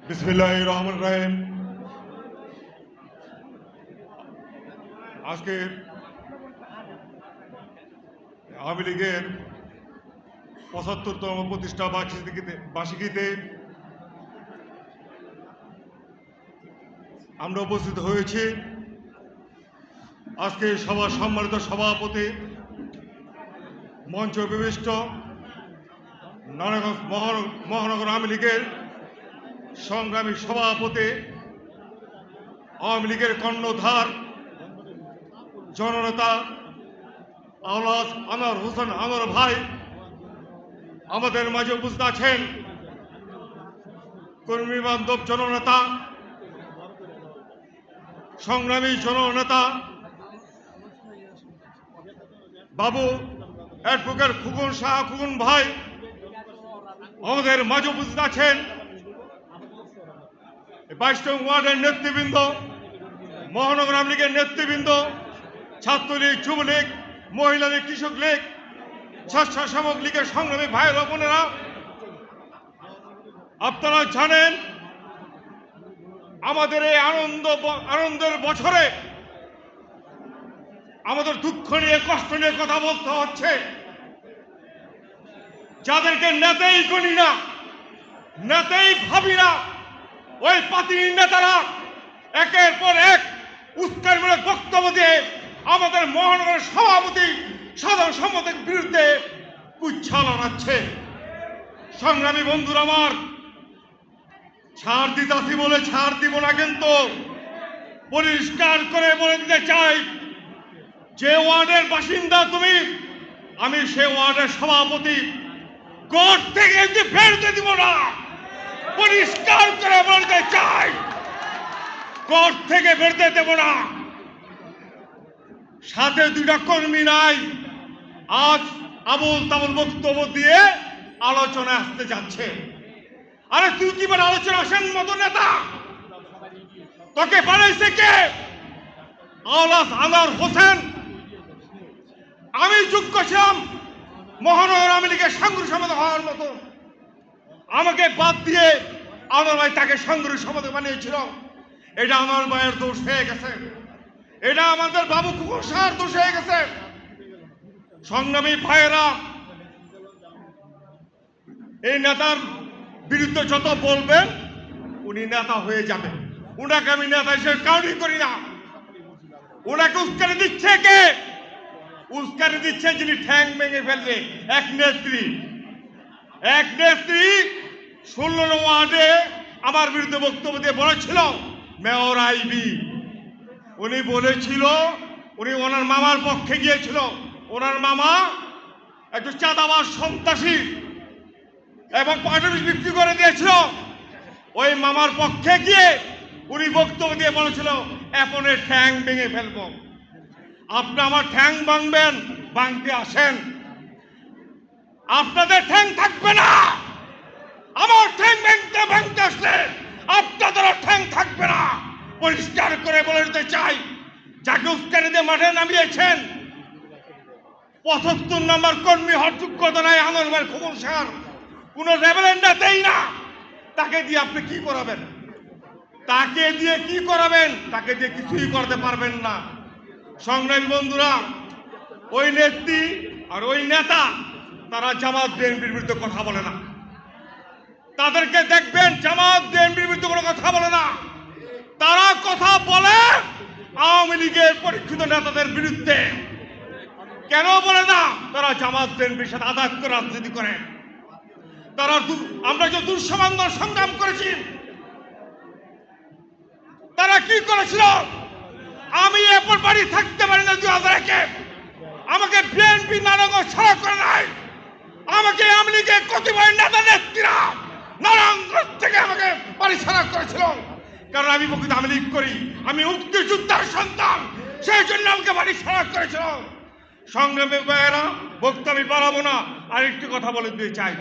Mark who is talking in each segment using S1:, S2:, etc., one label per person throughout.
S1: বিসমিল্লাহির রহমানির রহিম। আজকে আওয়ামী লীগের ৭৫তম প্রতিষ্ঠা বার্ষিকীতে আমরা উপস্থিত হয়েছি। আজকে সবার সম্মানিত সভাপতি, মঞ্চ বিশিষ্ট নারায়ণগঞ্জ মহানগর আওয়ামী লীগের সংগ্রামী সভাপতি, আওয়ামী লীগের কর্ণধার জননেতা আওলাদ আনোয়ার হোসেন আনোয়ার ভাই আমাদের মাঝে উপস্থিত আছেন। কর্মী বান্ধব জননেতা, সংগ্রামী জননেতা বাবু অ্যাডভোকেট খুকন শাহ খুকন ভাই আমাদের মাঝে উপস্থিত আছেন। ২২ ওয়ার্ডের নেতৃবৃন্দ, মহানগর আওয়ামী লীগের নেতৃবৃন্দ, ছাত্রলীগ, যুবলীগ, মহিলা লীগ, কৃষক লীগ, স্বেচ্ছাসেবক লীগের সংগ্রামী ভাইয়েরা বোনেরা, আপনারা জানেন আমাদের এই আনন্দের বছরে আমাদের দুঃখ নিয়ে, কষ্ট নিয়ে কথা বলতে হচ্ছে। যাদেরকে নেতাই করি না, নেতাই ভাবি না, ওই পাতির নেতারা একের পর এক উস্কানিমূলক বক্তব্য দিয়ে আমাদের মহানগরের সভাপতি, সাধারণ সম্পাদকের বিরুদ্ধে কুচ্ছা লড়াচ্ছে। সংগ্রামী বন্ধুরা আমার, ছাড় দিতাছি বলে ছাড় দিব না, কিন্তু পরিষ্কার করে বলে দিতে চাই, যে ওয়ার্ডের বাসিন্দা তুমি, আমি সে ওয়ার্ডের সভাপতি, কোর্ট থেকে বেরোতে দিব না। পরিষ্কার করে বলতে চাই, কোর্ট থেকে বেরোতে দেব না। সাথে দুইটা কর্মী নাই, আজ আবুল তাবুল বক্তব্য দিয়ে আলোচনা আসতে যাচ্ছে। আরে তুই কি বলে আলোচনা আসার মতো নেতা? তোকে বানাইছে কে? আওলাদ আনোয়ার হোসেন। আমি যোগ্য ছিলাম মহানগর আওয়ামী লীগের সাংগঠনিক সম্পাদক হওয়ার মতো, আমাকে বাদ দিয়ে আনোয়ার ভাই তাকে সাংগঠনিক সম্পাদক বানিয়েছিল। এটা আনোয়ার ভাইয়ের দোষ হয়ে গেছে, এটা আমাদের বাবু খুকন শাহর দোষ হয়ে গেছে। সংগ্রামী ভাইয়েরা, এই নেতার বিরুদ্ধে যত বলবেন উনি নেতা হয়ে যাবেন। উনাকে আমি নেতা হিসেবে কাউন্টই করি না। উনাকে উস্কানি দিচ্ছে কে? উস্কানি দিচ্ছে যিনি ঠ্যাং ভেঙে ফেলবে, এক নেত্রী। 16 ওয়ার্ডে আমার বিরুদ্ধে বক্তব্য দিয়ে বলেছিল মেয়র আইবি। উনি বলেছিল, উনি ওনার মামার পক্ষে গিয়েছিল। ওনার মামা একটু চাঁদাবাজ, সন্ত্রাসী এবং পার্টি বিক্রি করে দিয়েছিল। ওই মামার পক্ষে গিয়ে উনি বক্তব্য দিয়ে বলেছিল এপনের ঠ্যাং ভেঙে ফেলব। আপনি আমার ঠ্যাং ভাঙবেন, ভাঙতে আসেন, আপনাদের ঠ্যাং থাকবে না। আমার ঠ্যাং ভাঙতে আসলে আপনাদের ঠ্যাং থাকবে না। পরিষ্কার করে বলে দিতে চাই, যাকে উস্কানি দিয়ে মাঠে নামিয়েছেন ৭৫ নম্বর কর্মী হওয়ার যোগ্যতা নাই আনোয়ার ভাই খুকন শাহর, কোন রেবেলেন্ডা দেই না। তাকে দিয়ে আপনি কি করাবেন? তাকে দিয়ে কি করাবেন? তাকে দিয়ে কিছুই করতে পারবেন না। সংগ্রামী বন্ধুরা, ওই নেত্রী আর ওই নেতা তারা জামাত বিএনপির বিরুদ্ধে কথা বলে না। তাদেরকে দেখবেন জামাত বিএনপির বিরুদ্ধে কোনো কথা বলে না। তারা কথা বলে আওয়ামী লীগের পরীক্ষিত নেতাদের বিরুদ্ধে। কেন বলে না? তারা জামাত বিএনপির সাথে আঘাত করে রাজনীতি করে। তারা আমরা যে দুঃসমান্য সংগ্রাম করেছি, তারা কি করেছিল? আমি এরপর বাড়ি থাকতে পারি না 2001-এ আমাকে বিএনপি নারায়ণগঞ্জ ছাড়া করে নাই। আমাকে আওয়ামী লীগের কতিপয় নেতা নেত্রীরা নারায়ণগঞ্জ থেকে আমাকে বাড়ি ছাড়া করেছিল। কারণ আমি প্রকৃত আওয়ামী লীগ করি, আমি মুক্তিযোদ্ধার সন্তান, সেই জন্য আমাকে বাড়ি ছাড়া করেছিল। সংগ্রামী ভাইয়েরা, বক্তব্য আমি বাড়াবো না, আরেকটি কথা বলে দিতে চাই।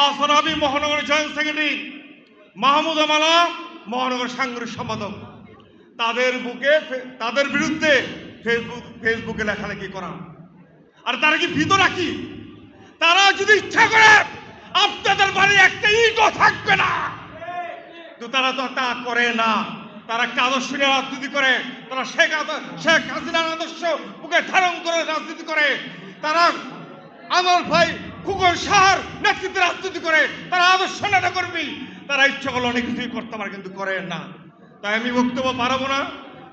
S1: আসরাবি মহানগর জয়েন্ট সেক্রেটারি, মাহমুদ আমালা মহানগর সাংগঠনিক সম্পাদক, তাদের বিরুদ্ধে ফেসবুকে লেখালেখি করা। আর তারা কি ভীত রাখি? তারা যদি ইচ্ছা করে আপনাদের বাড়ি একটা ইটও থাকবে না। তো তারা তো তা করে না। তারা একটা আদর্শ নিয়ে রাজনীতি করে, তারা শেখ হাসিনার আদর্শ বুকে ধারণ করে রাজনীতি করে, তারা আমার ভাই খুকন সাহার নেতৃত্বে রাজনীতি করে, তারা আদর্শ নেতা কর্মী, তারা ইচ্ছা করলে অনেক কিছুই করতে পারে কিন্তু করে না। তাই আমি বক্তব্য পারবো না।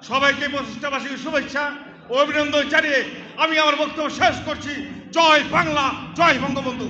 S1: সবাইকে প্রতিষ্ঠাবাসীকে শুভেচ্ছা ও অভিনন্দন জানিয়ে আমি আমার বক্তব্য শেষ করছি। জয় বাংলা, জয় বঙ্গবন্ধু।